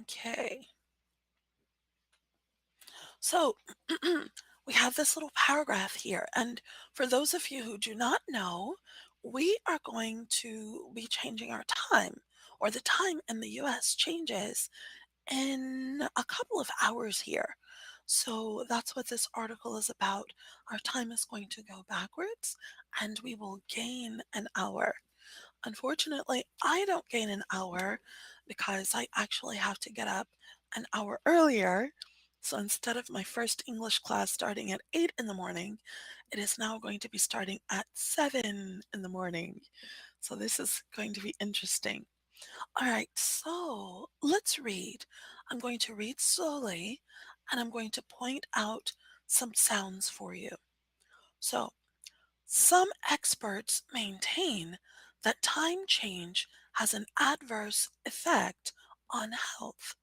Okay. So we have this little paragraph here. And for those of you who do not know, we are going to be changing our time, or the time in the US changes in a couple of hours here. So that's what this article is about. Our time is going to go backwards and we will gain an hour. Unfortunately, I don't gain an hour because I actually have to get up an hour earlier. So instead of my first English class starting at 8 in the morning, it is now going to be starting at 7 in the morning. So this is going to be interesting. All right, so let's read. I'm going to read slowly and I'm going to point out some sounds for you. So, some experts maintain that time change has an adverse effect on health.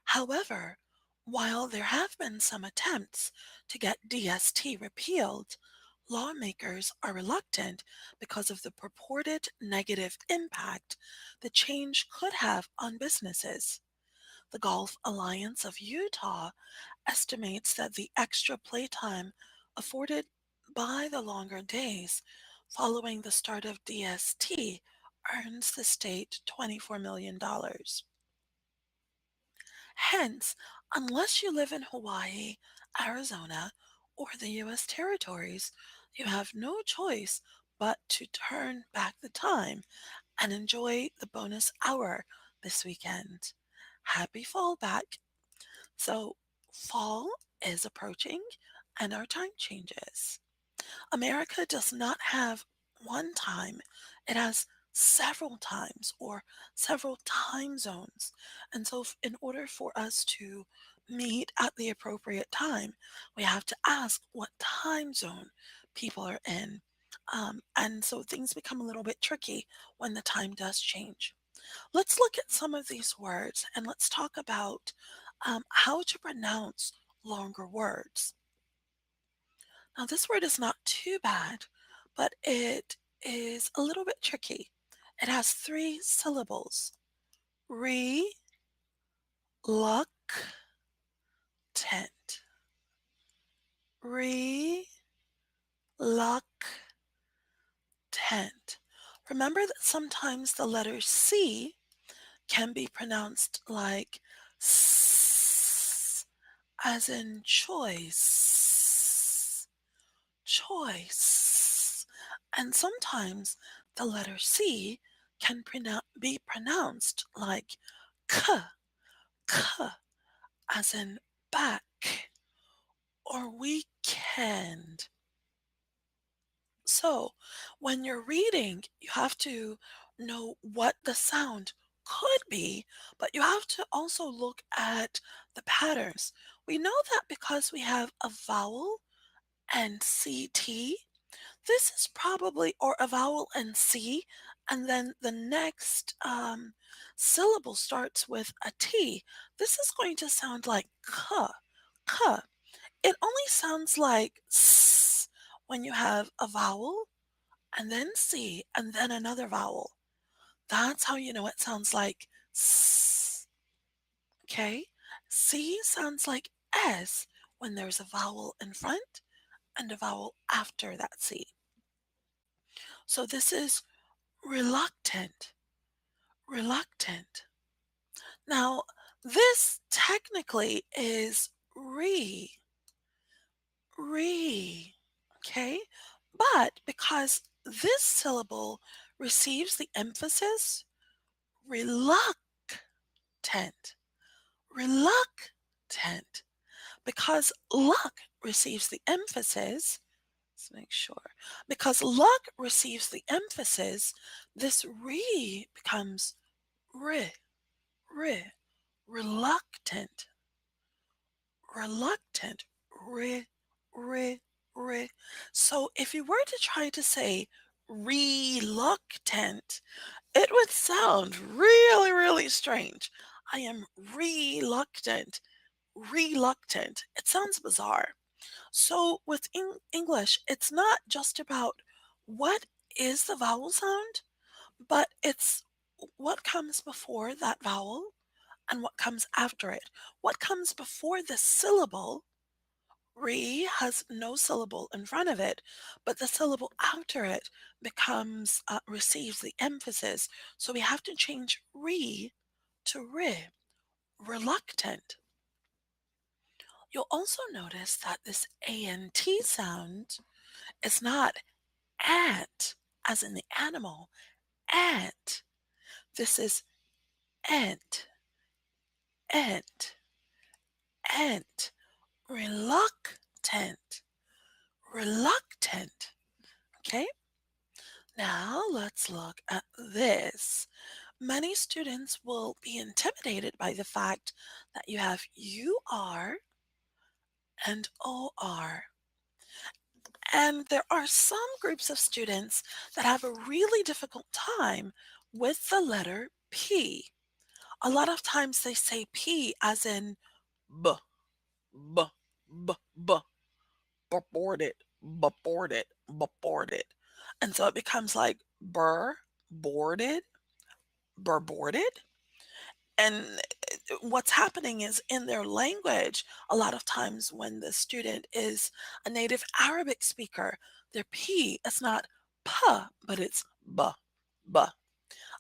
However, while there have been some attempts to get DST repealed, lawmakers are reluctant because of the purported negative impact the change could have on businesses. The Golf Alliance of Utah estimates that the extra playtime afforded by the longer days following the start of DST earns the state $24 million. Hence, unless you live in Hawaii, Arizona, or the U.S. territories, you have no choice but to turn back the time and enjoy the bonus hour this weekend. Happy fall back. So, fall is approaching and our time changes. America does not have one time, it has several times or several time zones. And so, in order for us to meet at the appropriate time, we have to ask what time zone people are in. And so things become a little bit tricky when the time does change. Let's look at some of these words and let's talk about how to pronounce longer words. Now, this word is not too bad, but it is a little bit tricky. It has three syllables: reluctant, reluctant. Remember that sometimes the letter C can be pronounced like S, as in choice, choice. And sometimes the letter C can be pronounced like K, K, as in back or weekend. So when you're reading, you have to know what the sound could be, but you have to also look at the patterns. We know that because we have a vowel and CT, this is probably, or a vowel and C, and then the next syllable starts with a T. This is going to sound like K, K. It only sounds like S when you have a vowel and then C and then another vowel. That's how you know it sounds like S. Okay? C sounds like S when there's a vowel in front and a vowel after that C. So this is reluctant, reluctant. Now, this technically is re, okay? But because this syllable receives the emphasis reluctant, reluctant, because luck receives the emphasis, let's make sure, because luck receives the emphasis, this becomes re, re, reluctant, reluctant, re, re, re. So if you were to try to say reluctant, it would sound really, really strange. I am reluctant, reluctant. It sounds bizarre. So with English, it's not just about what is the vowel sound, but it's what comes before that vowel and what comes after it. What comes before the syllable, re, has no syllable in front of it, but the syllable after it receives the emphasis. So we have to change re to ri, reluctant. You'll also notice that this ANT sound is not ant, as in the animal, ant. This is ant, ant, ant, reluctant, reluctant. Okay, now let's look at this. Many students will be intimidated by the fact that you have UR and OR. And there are some groups of students that have a really difficult time with the letter P. A lot of times they say P as in B, B, B, B, boarded, boarded, boarded. And so it becomes like boarded, boarded. And what's happening is in their language, a lot of times when the student is a native Arabic speaker, their P is not P, but it's B, B.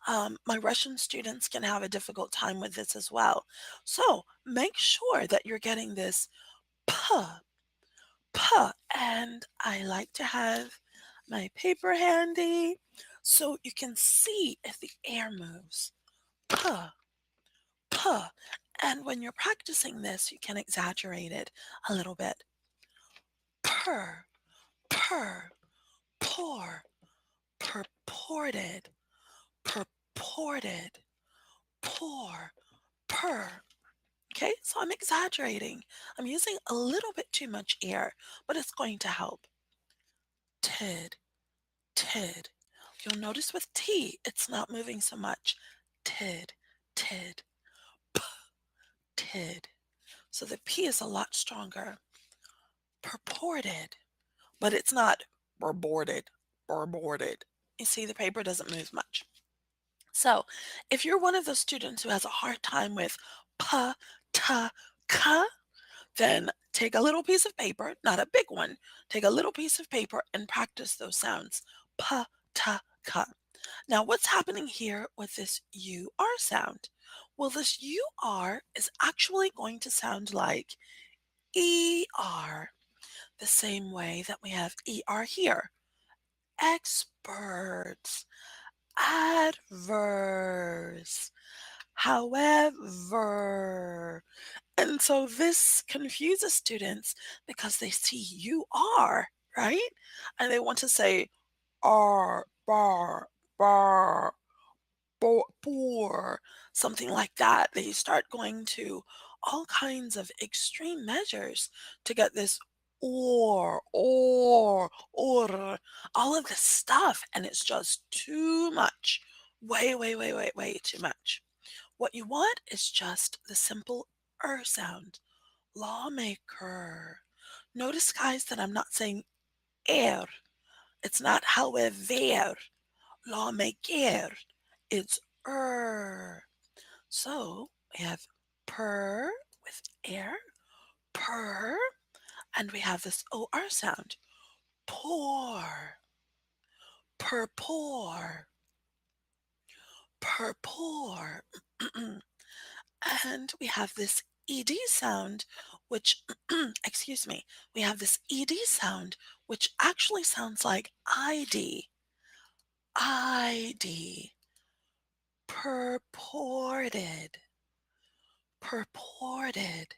My Russian students can have a difficult time with this as well. So make sure that you're getting this P, P. And I like to have my paper handy so you can see if the air moves. P, P. And when you're practicing this, you can exaggerate it a little bit. Purr, purr, pour, purported, purported, pour, purr. Okay, so I'm exaggerating. I'm using a little bit too much air, but it's going to help. Tid, tid. You'll notice with T, it's not moving so much. Tid, tid, p, tid. So the P is a lot stronger. Purported, but it's not boarded, boarded. You see, the paper doesn't move much. So if you're one of those students who has a hard time with p, t, k, then take a little piece of paper, not a big one, take a little piece of paper and practice those sounds. P, t, k. Now, what's happening here with this UR sound? Well, this UR is actually going to sound like ER, the same way that we have ER here. Experts, adverse, however. And so this confuses students because they see you are, right? And they want to say are, bar, poor, something like that. They start going to all kinds of extreme measures to get this or, all of this stuff. And it's just too much. Way too much. What you want is just the simple sound. Lawmaker. Notice, guys, that I'm not saying er. It's not however. Lawmaker. It's So we have per with air, per, and we have this OR sound. Pour, purpore, purpore. And we have this ed sound, which, excuse me, we have this ed sound, which actually sounds like ID, ID, purported, purported,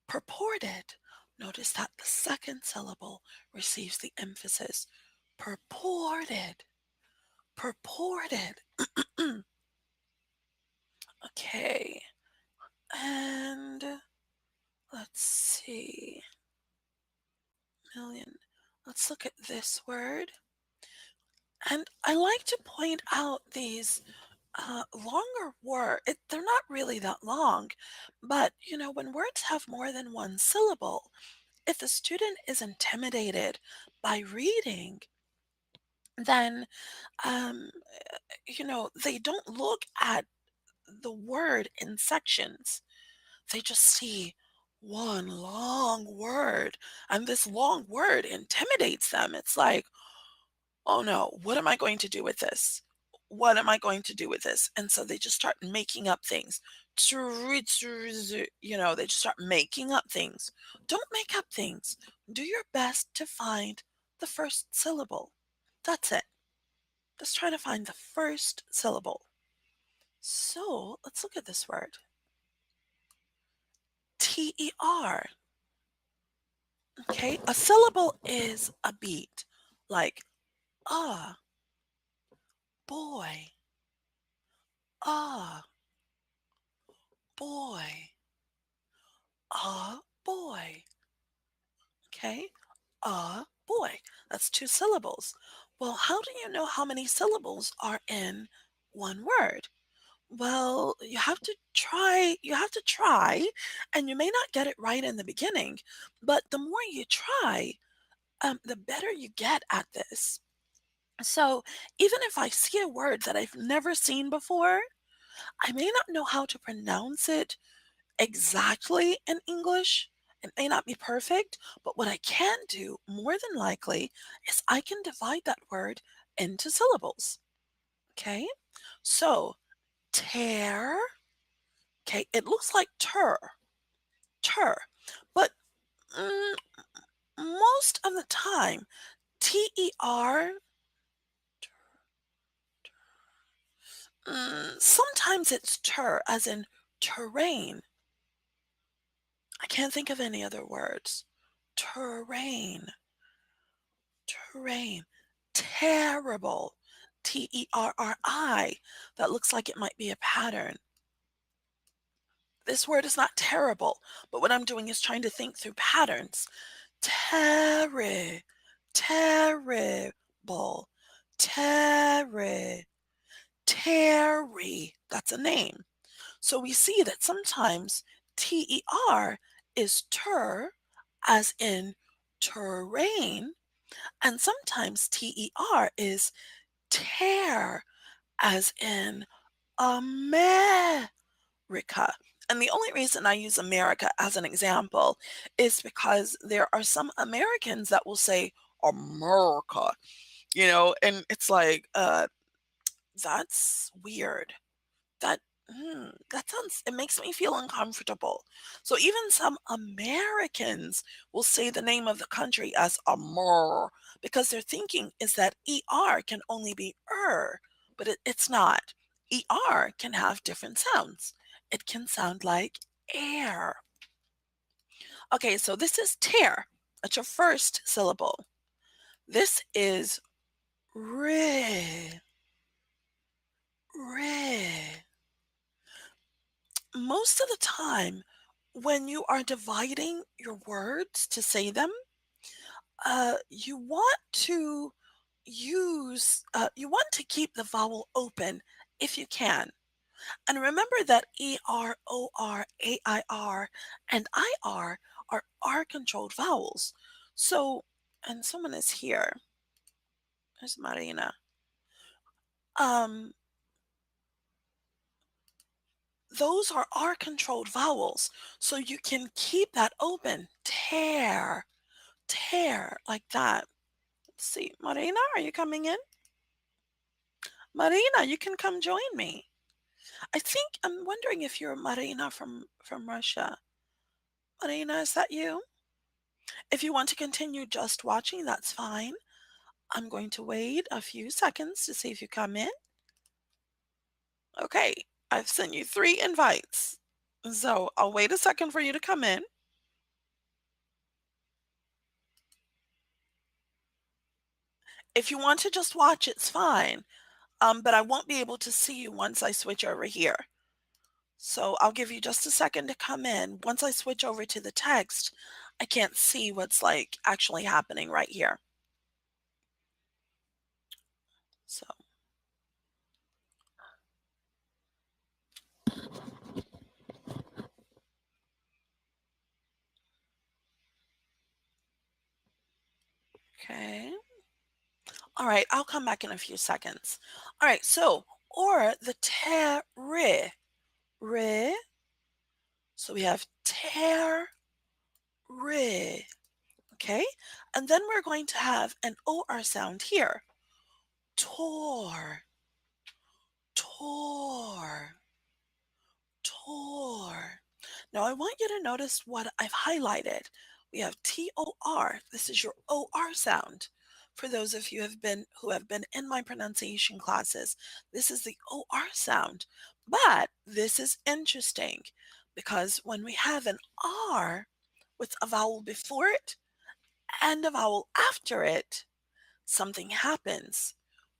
purported. Notice that the second syllable receives the emphasis. Purported, purported. Okay, and let's see. Million. Let's look at this word. And I like to point out these longer words. They're not really that long, but when words have more than one syllable, if the student is intimidated by reading, then they don't look at the word in sections. They just see one long word, and this long word intimidates them. It's like, "Oh no, what am I going to do with this? What am I going to do with this?" And so they just start making up things. They just start making up things. Don't make up things. Do your best to find the first syllable. That's it. Just try to find the first syllable. So let's look at this word. Ter. Okay, a syllable is a beat, like ah, boy, ah, boy, boy. Okay, boy. That's two syllables. Well, how do you know how many syllables are in one word? Well, you have to try, and you may not get it right in the beginning, but the more you try, the better you get at this. So even if I see a word that I've never seen before, I may not know how to pronounce it exactly in English. It may not be perfect, but what I can do more than likely is I can divide that word into syllables. Okay? So tear, okay, it looks like tur, but mm, most of the time, ter, sometimes it's tur, as in terrain. I can't think of any other words. Terrain, terrain, terrible. Terri. That looks like it might be a pattern. This word is not terrible, but what I'm doing is trying to think through patterns. Terri, terrible, terri, Terry. That's a name. So we see that sometimes ter is ter, as in terrain, and sometimes ter is tear, as in America. And the only reason I use America as an example is because there are some Americans that will say America, and it's like, that's weird. That that sounds, it makes me feel uncomfortable. So even some Americans will say the name of the country as Amur because their thinking is that ER can only be but it's not. ER can have different sounds. It can sound like air. Okay, so this is tear. That's your first syllable. This is re, re. Most of the time, when you are dividing your words to say them, you want to you want to keep the vowel open if you can. And remember that ER, OR, AIR, and IR are R-controlled vowels. So, and someone is here. There's Marina. Um, those are R-controlled vowels. So you can keep that open. Tear, like that. Let's see. Marina, are you coming in? Marina, you can come join me. I think I'm wondering if you're Marina from Russia. Marina, is that you? If you want to continue just watching, that's fine. I'm going to wait a few seconds to see if you come in. Okay, I've sent you 3 invites. So I'll wait a second for you to come in. If you want to just watch, it's fine. But I won't be able to see you once I switch over here. So I'll give you just a second to come in. Once I switch over to the text, I can't see what's like actually happening right here. So, okay. All right, I'll come back in a few seconds. All right, so, or the terre. Re. So we have tear, re. Okay? And then we're going to have an OR sound here. Tor, tor, tor. Now I want you to notice what I've highlighted. We have TOR. This is your OR sound. For those of you who have been in my pronunciation classes, this is the OR sound. But this is interesting because when we have an R with a vowel before it and a vowel after it, something happens.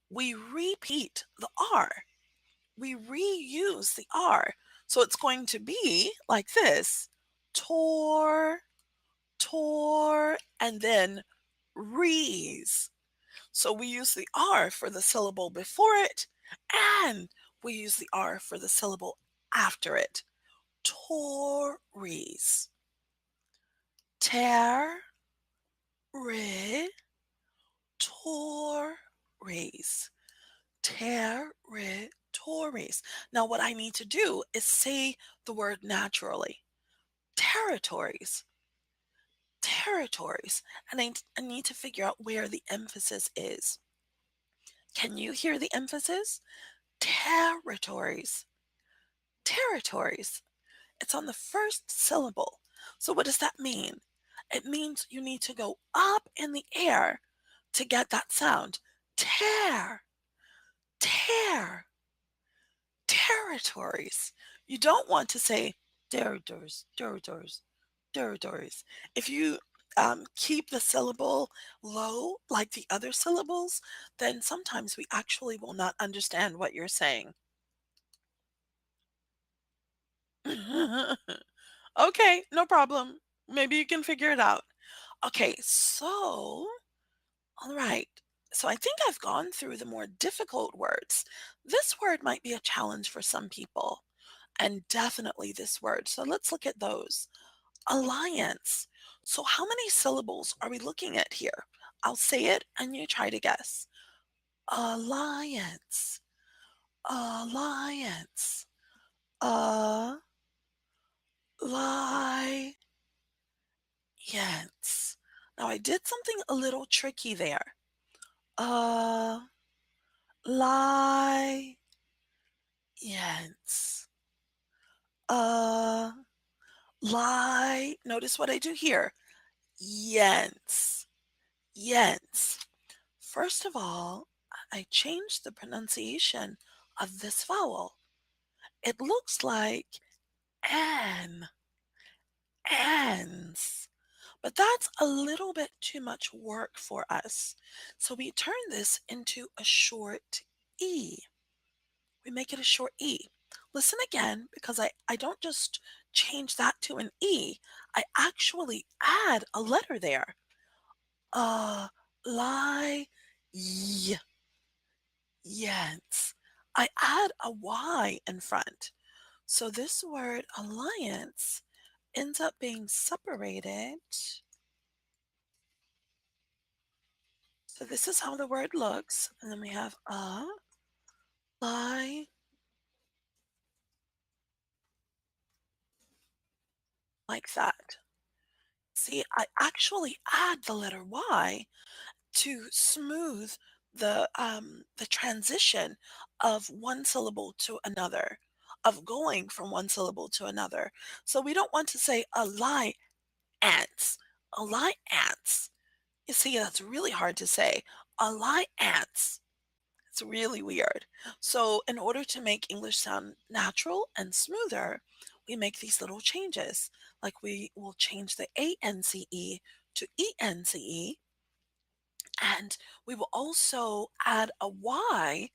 We repeat the R. We reuse the R. So it's going to be like this: tor, tor, and then rees. So we use the R for the syllable before it, and we use the R for the syllable after it. Tories. Ter, re, tories. Territories. Now, what I need to do is say the word naturally. Territories, territories. And I need to figure out where the emphasis is. Can you hear the emphasis? Territories, territories. It's on the first syllable. So, what does that mean? It means you need to go up in the air to get that sound. Tear, tear. Territories. You don't want to say territories, territories, territories. If you keep the syllable low, like the other syllables, then sometimes we actually will not understand what you're saying. Okay, no problem. Maybe you can figure it out. Okay, so, all right. So I think I've gone through the more difficult words. This word might be a challenge for some people. And definitely this word. So let's look at those. Alliance. So how many syllables are we looking at here? I'll say it and you try to guess. Alliance. Alliance. Alliance. Now I did something a little tricky there. Alliance. Uh, lie. Notice what I do here. Yence. Yence. First of all, I changed the pronunciation of this vowel. It looks like an, ans. But that's a little bit too much work for us. So we turn this into a short E. We make it a short E. Listen again because I don't just change that to an E. I actually add a letter there. Lie. Yes. I add a Y in front. So this word alliance ends up being separated. So this is how the word looks. And then we have a, lie, like that. See, I actually add the letter Y to smooth the transition of one syllable to another, of going from one syllable to another. So we don't want to say a lie ants, a lie ants. You see, that's really hard to say. Alliance. It's really weird. So, in order to make English sound natural and smoother, we make these little changes. Like we will change the ANCE to ENCE, and we will also add a Y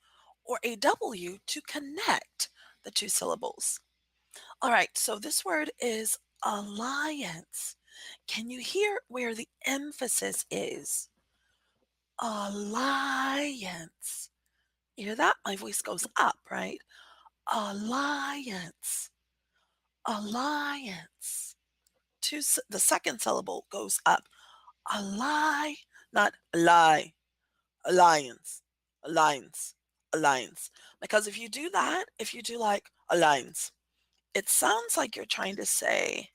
or a W to connect the two syllables. All right, so this word is alliance. Can you hear where the emphasis is? Alliance. You hear that? My voice goes up, right? Alliance. Alliance. The second syllable goes up. Ally, not lie. Alliance. Alliance. Alliance. Because if you do that, if you do like alliance, it sounds like you're trying to say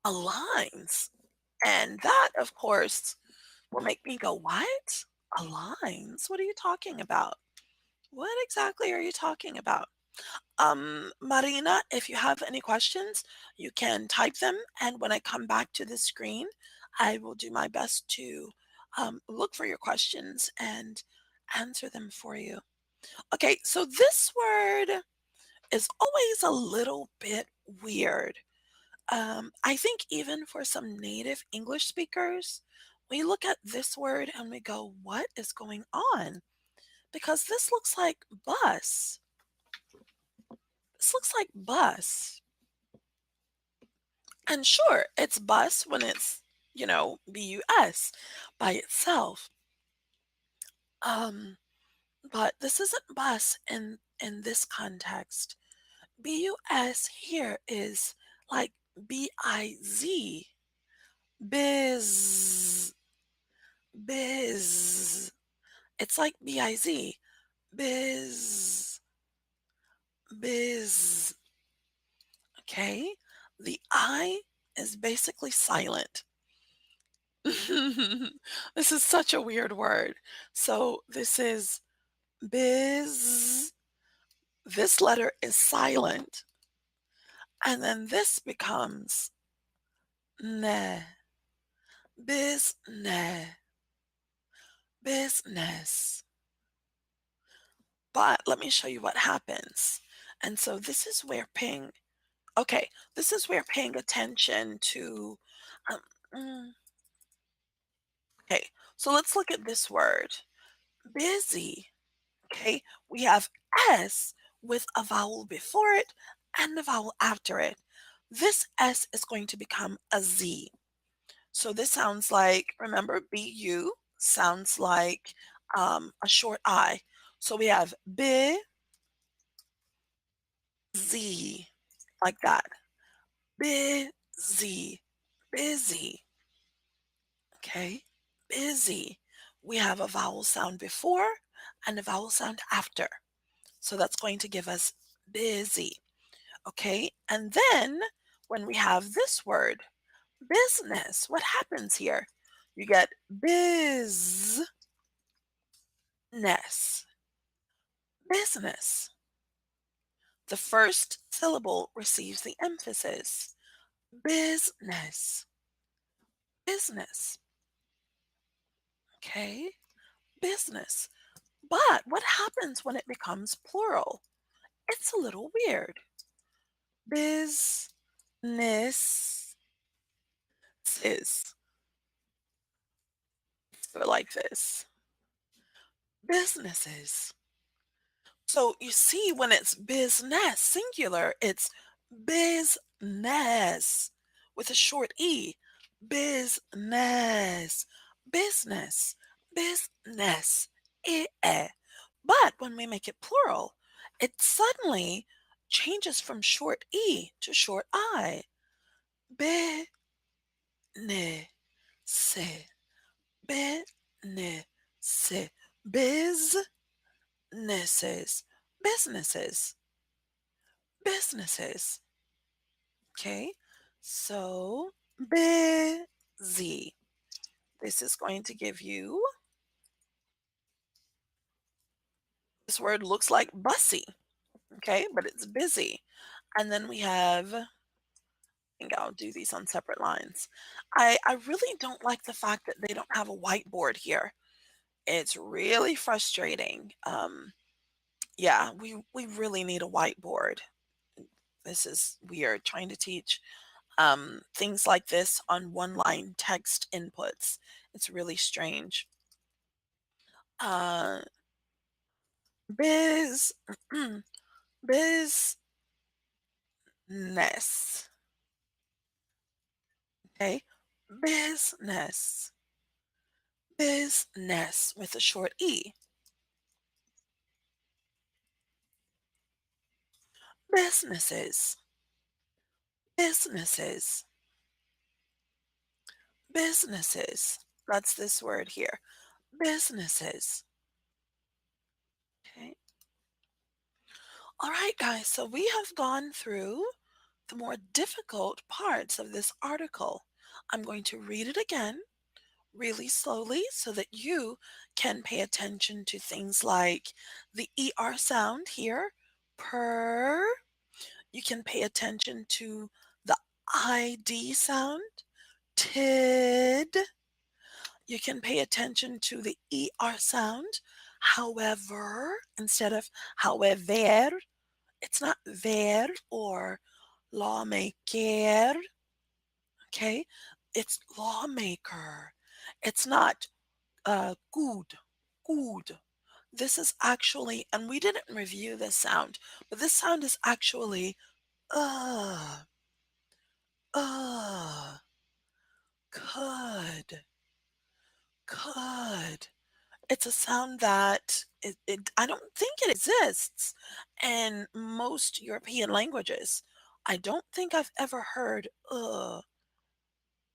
aligns. And that, of course, will make me go, "What? Aligns? What are you talking about? What exactly are you talking about?" Marina, if you have any questions, you can type them. And when I come back to the screen, I will do my best to look for your questions and answer them for you. Okay, so this word is always a little bit weird. I think even for some native English speakers, we look at this word and we go, "What is going on?" Because this looks like bus. This looks like bus. And sure, it's bus when it's, bus by itself. Um, but this isn't bus in this context. Bus here is like biz, biz, biz. It's like biz, biz, biz. Okay, the I is basically silent. This is such a weird word. So this is biz. This letter is silent. And then this becomes ne. Business. Business. But let me show you what happens. And so this is where paying attention to, um, mm, okay, so let's look at this word, busy. Okay, we have S with a vowel before it and a vowel after it. This S is going to become a Z. So this sounds like, remember, BU sounds like a short I. So we have busy, like that. Busy, busy. Okay, busy. We have a vowel sound before and a vowel sound after. So that's going to give us busy. Okay, and then when we have this word, business, what happens here? You get business, business. The first syllable receives the emphasis. Business, business. Okay, business. But what happens when it becomes plural? It's a little weird. Businesses. So like this. Businesses. So you see, when it's business, singular, it's business with a short E. Business, business, business. Eh. But when we make it plural, it suddenly changes from short E to short I. Business, business, businesses, businesses, businesses. Okay, so busy. This is going to give you, this word looks like bussy, okay, but it's busy. And then we have, I think I'll do these on separate lines. I really don't like the fact that they don't have a whiteboard here. It's really frustrating. Yeah, we really need a whiteboard. This is weird trying to teach things like this on one line text inputs. It's really strange. Uh, biz, business. Okay. Business. Business with a short E. Businesses. Businesses. Businesses. That's this word here. Businesses. Okay. All right, guys, so we have gone through the more difficult parts of this article. I'm going to read it again really slowly so that you can pay attention to things like the ER sound here, per. You can pay attention to the ID sound, tid. You can pay attention to the ER sound, however, instead of however. It's not ver or lawmaker, okay? It's lawmaker. It's not good, good. This is actually, and we didn't review this sound, but this sound is actually uh, uh, could, could. It's a sound that I don't think it exists in most European languages. I don't think I've ever heard uh.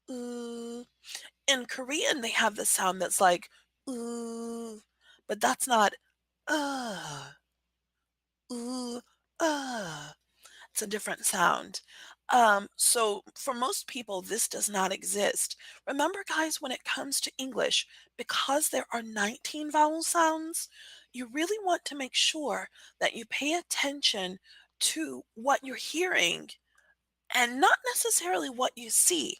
In Korean, they have the sound that's like but that's not uh, uh, uh. It's a different sound. So for most people, this does not exist. Remember, guys, when it comes to English, because there are 19 vowel sounds, you really want to make sure that you pay attention to what you're hearing and not necessarily what you see.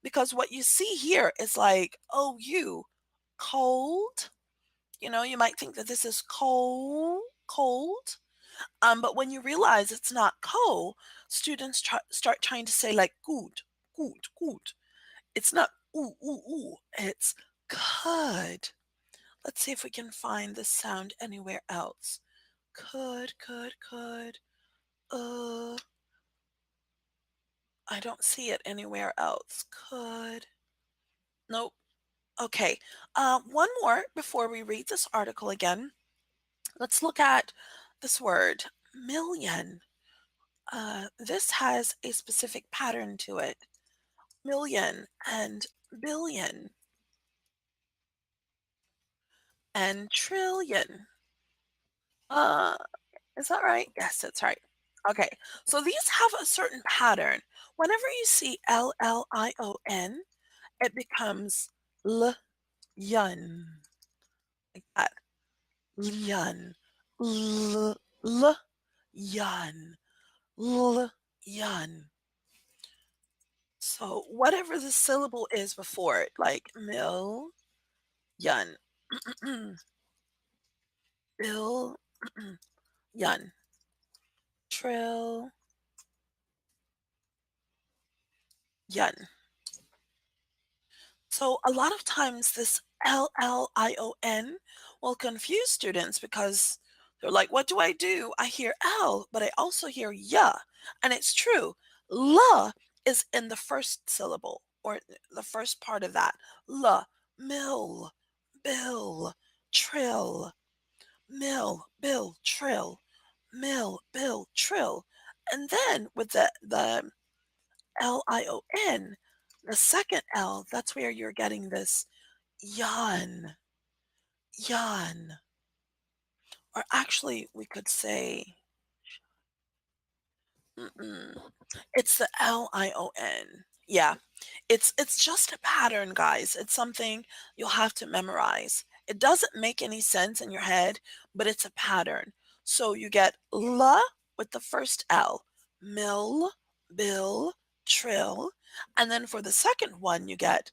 Because what you see here is like, oh, you cold. You know, you might think that this is cold. But when you realize it's not cold, students start trying to say like good, good, good. It's not ooh, ooh, ooh. It's could. Let's see if we can find this sound anywhere else. Could. Uh, I don't see it anywhere else. Could. Nope. Okay. One more before we read this article again. Let's look at this word, million. This has a specific pattern to it. Million and billion and trillion. Uh, is that right? Yes, that's right. Okay, so these have a certain pattern. Whenever you see L-L-I-O-N, it becomes L-yun, like that. Yun. Yun. Yun. So whatever the syllable is before it, like yun, bill, yun, trill, yun. So a lot of times this L-L-I-O-N will confuse students because they're like, what do I do? I hear L, but I also hear ya. And it's true. La is in the first syllable or the first part of that. La, mill, bill, trill, mill, bill, trill, mill, bill, trill. And then with the L-I-O-N, the second L, that's where you're getting this yawn, yawn. Or actually, we could say, mm-mm, it's the L-I-O-N. Yeah, it's just a pattern, guys. It's something you'll have to memorize. It doesn't make any sense in your head, but it's a pattern. So you get la with the first L, mill, bill, trill, and then for the second one you get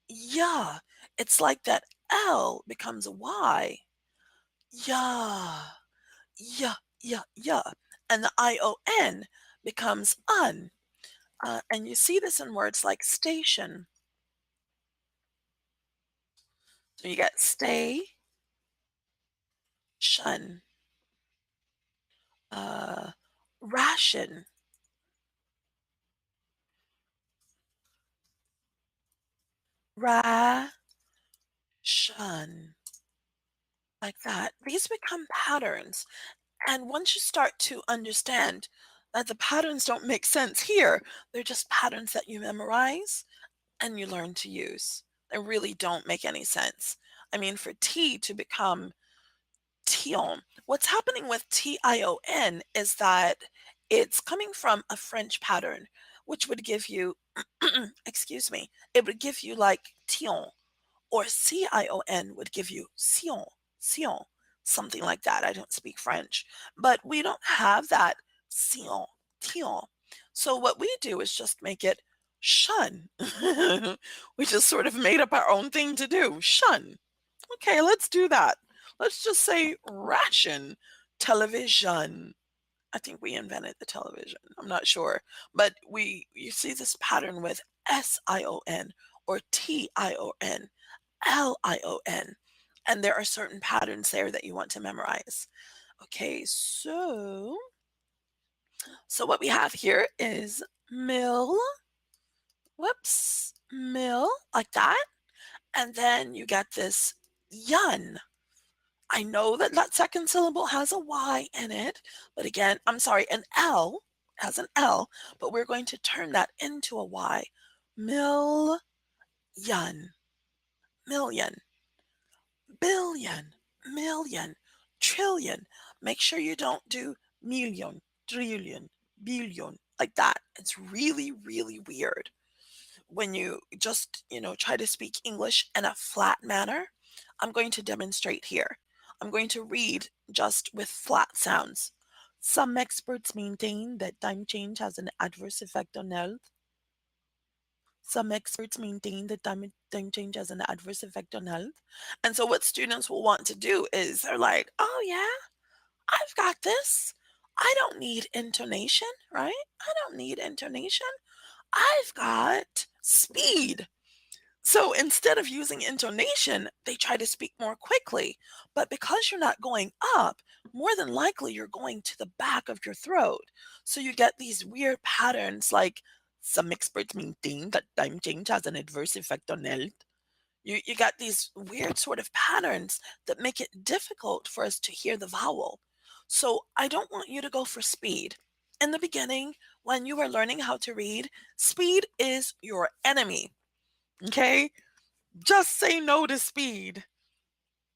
yeah. It's like that L becomes a Y. Yeah, yeah, and the ION becomes un. And you see this in words like station. So you get stay, shun, uh, ration, shun, like that. These become patterns. And once you start to understand that the patterns don't make sense here, they're just patterns that you memorize and you learn to use. They really don't make any sense. I mean, for T to become tion. What's happening with tion is that it's coming from a French pattern, which would give you, excuse me, it would give you like tion, or cion would give you sion, sion, something like that. I don't speak French, but we don't have that sion, tion. So what we do is just make it shun. We just sort of made up our own thing to do, shun. Okay, let's do that. Let's just say ration television. I think we invented the television. I'm not sure. But you see this pattern with sion or tion, lion. And there are certain patterns there that you want to memorize. Okay, so what we have here is mill, whoops, mill, like that. And then you get this yun. I know that that second syllable has a Y in it, but again, I'm sorry, an L has an L, but we're going to turn that into a Y. Million, million, billion, million, trillion. Make sure you don't do million, trillion, billion like that. It's really, really weird when you just, try to speak English in a flat manner. I'm going to demonstrate here. I'm going to read just with flat sounds. Some experts maintain that time change has an adverse effect on health. Some experts maintain that time change has an adverse effect on health. And so, what students will want to do is they're like, oh, yeah, I've got this. I don't need intonation, right? I don't need intonation. I've got speed. So instead of using intonation, they try to speak more quickly. But because you're not going up, more than likely you're going to the back of your throat. So you get these weird patterns like some experts maintain that time change has an adverse effect on health. You got these weird sort of patterns that make it difficult for us to hear the vowel. So I don't want you to go for speed. In the beginning, when you are learning how to read, speed is your enemy. Okay? Just say no to speed.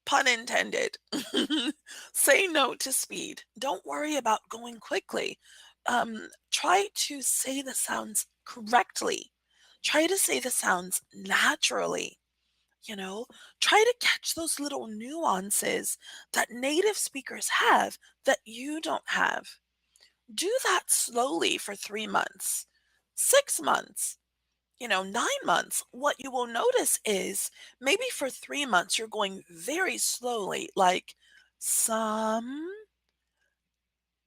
Pun intended. Say no to speed. Don't worry about going quickly. Try to say the sounds correctly. Try to say the sounds naturally. You know, try to catch those little nuances that native speakers have that you don't have. Do that slowly for 3 months, 6 months, 9 months. What you will notice is maybe for 3 months, you're going very slowly, like some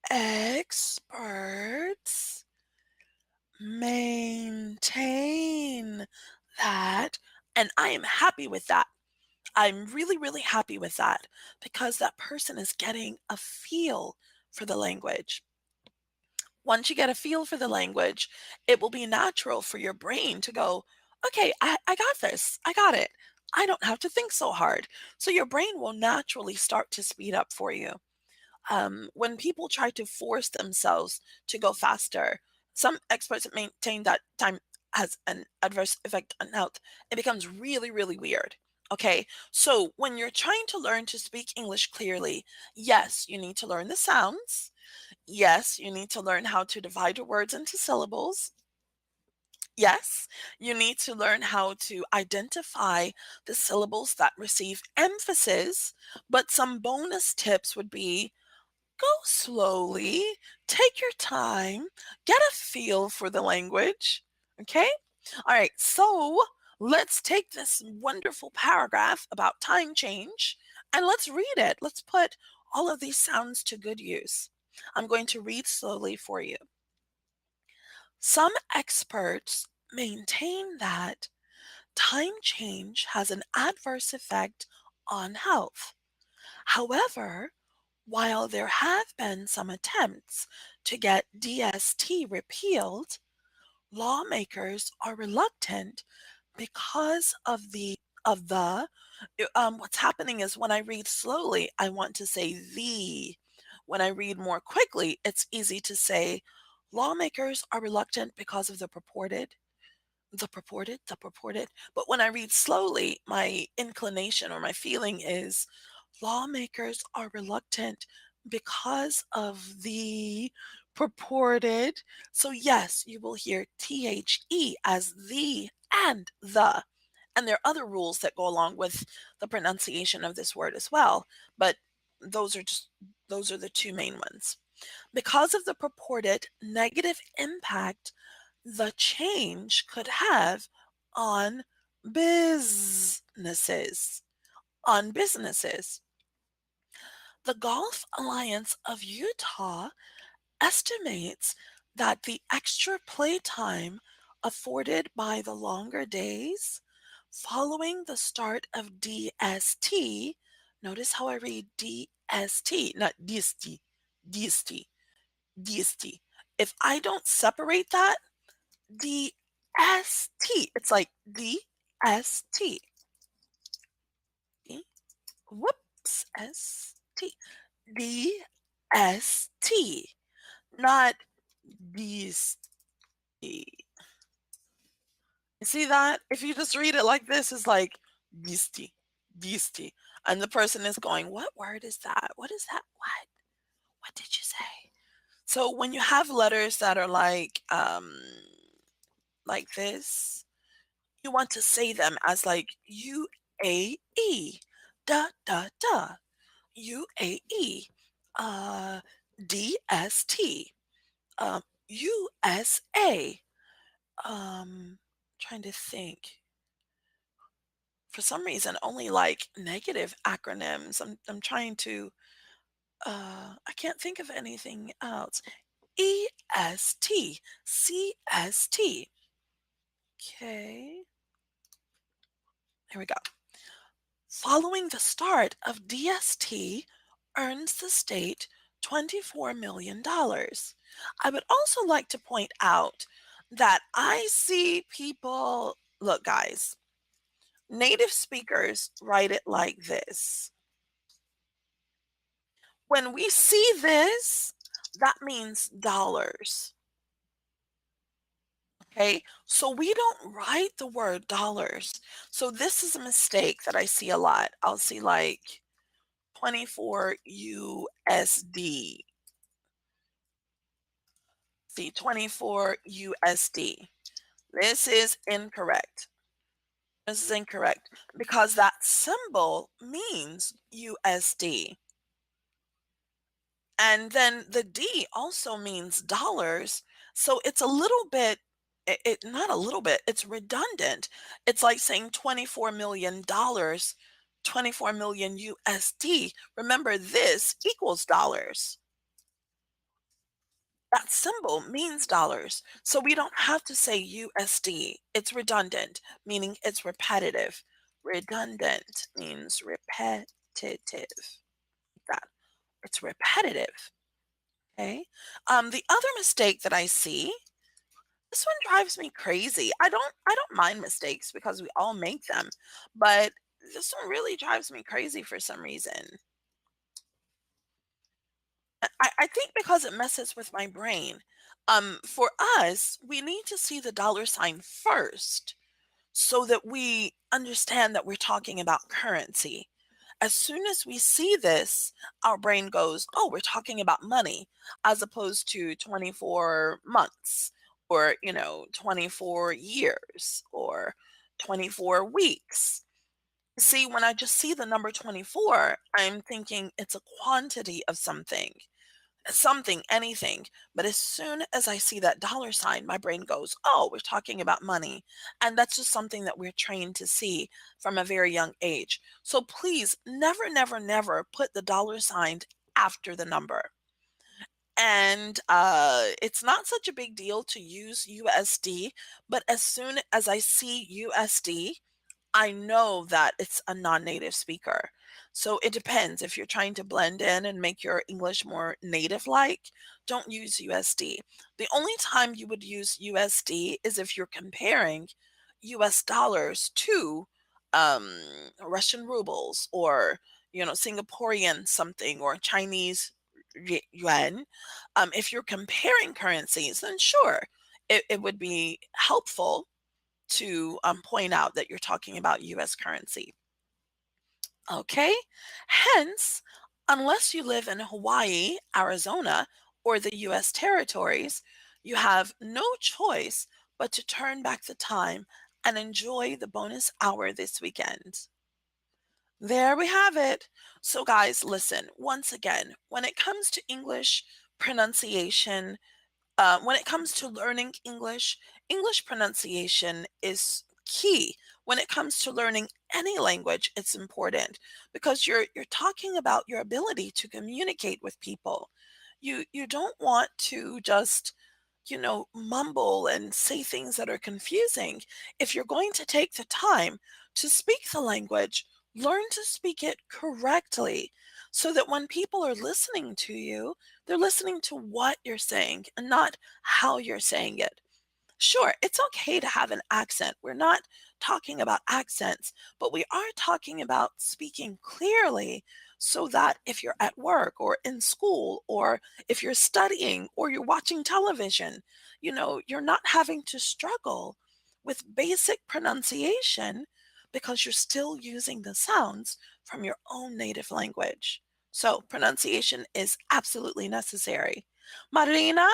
experts maintain that. And I am happy with that. I'm really, really happy with that because that person is getting a feel for the language. Once you get a feel for the language, it will be natural for your brain to go, okay, I got this. I got it. I don't have to think so hard. So your brain will naturally start to speed up for you. When people try to force themselves to go faster, some experts maintain that time has an adverse effect on health. It becomes really, really weird. Okay, so when you're trying to learn to speak English clearly, yes, you need to learn the sounds. Yes, you need to learn how to divide your words into syllables. Yes, you need to learn how to identify the syllables that receive emphasis. But some bonus tips would be go slowly, take your time, get a feel for the language. Okay? All right, so let's take this wonderful paragraph about time change and let's read it. Let's put all of these sounds to good use. I'm going to read slowly for you. Some experts maintain that time change has an adverse effect on health. However, while there have been some attempts to get DST repealed, lawmakers are reluctant because of the what's happening is when I read slowly, I want to say the. When I read more quickly, it's easy to say lawmakers are reluctant because of the purported. But when I read slowly, my inclination or my feeling is lawmakers are reluctant because of the purported. So, yes, you will hear THE as the and the. And there are other rules that go along with the pronunciation of this word as well, but those are just those are the two main ones. Because of the purported negative impact the change could have on businesses. On businesses. The Golf Alliance of Utah estimates that the extra playtime afforded by the longer days following the start of DST, notice how I read DST, not DST, DST, DST. If I don't separate that, DST, it's like DST. Whoops, ST. DST, not DST. You see that? If you just read it like this, it's like DST, DST. And the person is going, what word is that? What is that? What? What did you say? So when you have letters that are like this, you want to say them as like UAE, da da da, UAE, uh, DST, USA. Trying to think. For some reason, only like negative acronyms. I'm trying to. I can't think of anything else. EST, CST. Okay, here we go. Following the start of DST earns the state $24 million. dollars. I would also like to point out that I see people, look, guys, native speakers write it like this. When we see this, that means dollars. Okay, so we don't write the word dollars. So this is a mistake that I see a lot. I'll see like 24 USD. See, 24 USD. This is incorrect. This is incorrect because that symbol means USD. And then the D also means dollars. So it's a little bit, not a little bit, it's redundant. It's like saying $24 million, 24 million USD. Remember, this equals dollars. That symbol means dollars. So we don't have to say USD. It's redundant, meaning it's repetitive. Redundant means repetitive. That. It's repetitive. Okay. The other mistake that I see, this one drives me crazy. I don't mind mistakes because we all make them, but this one really drives me crazy for some reason. I think because it messes with my brain. For us, we need to see the dollar sign first so that we understand that we're talking about currency. As soon as we see this, our brain goes, oh, we're talking about money, as opposed to 24 months or, 24 years or 24 weeks. See, when I just see the number 24, I'm thinking it's a quantity of something, anything. But as soon as I see that dollar sign, my brain goes, oh, we're talking about money. And that's just something that we're trained to see from a very young age. So please never, never, never put the dollar sign after the number. And it's not such a big deal to use USD, but as soon as I see USD, I know that it's a non-native speaker. So it depends. If you're trying to blend in and make your English more native-like, don't use USD. The only time you would use USD is if you're comparing US dollars to um, Russian rubles or, Singaporean something or Chinese yuan. If you're comparing currencies, then sure, it would be helpful to point out that you're talking about US currency. Okay? Hence, unless you live in Hawaii, Arizona, or the US territories, you have no choice but to turn back the time and enjoy the bonus hour this weekend. There we have it. So, guys, listen, once again, when it comes to English pronunciation, when it comes to learning English, English pronunciation is key. When it comes to learning any language, it's important because you're talking about your ability to communicate with people. You don't want to just mumble and say things that are confusing. If you're going to take the time to speak the language, learn to speak it correctly so that when people are listening to you, they're listening to what you're saying and not how you're saying it. Sure, it's okay to have an accent. We're not talking about accents, but we are talking about speaking clearly so that if you're at work or in school or if you're studying or you're watching television, you're not having to struggle with basic pronunciation because you're still using the sounds from your own native language. So, pronunciation is absolutely necessary. Marina,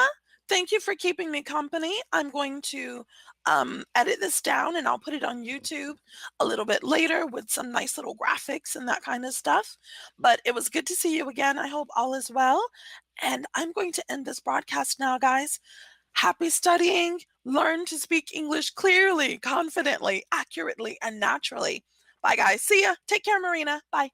thank you for keeping me company. I'm going to edit this down and I'll put it on YouTube a little bit later with some nice little graphics and that kind of stuff. But it was good to see you again. I hope all is well. And I'm going to end this broadcast now, guys. Happy studying. Learn to speak English clearly, confidently, accurately, and naturally. Bye, guys. See ya. Take care, Marina. Bye.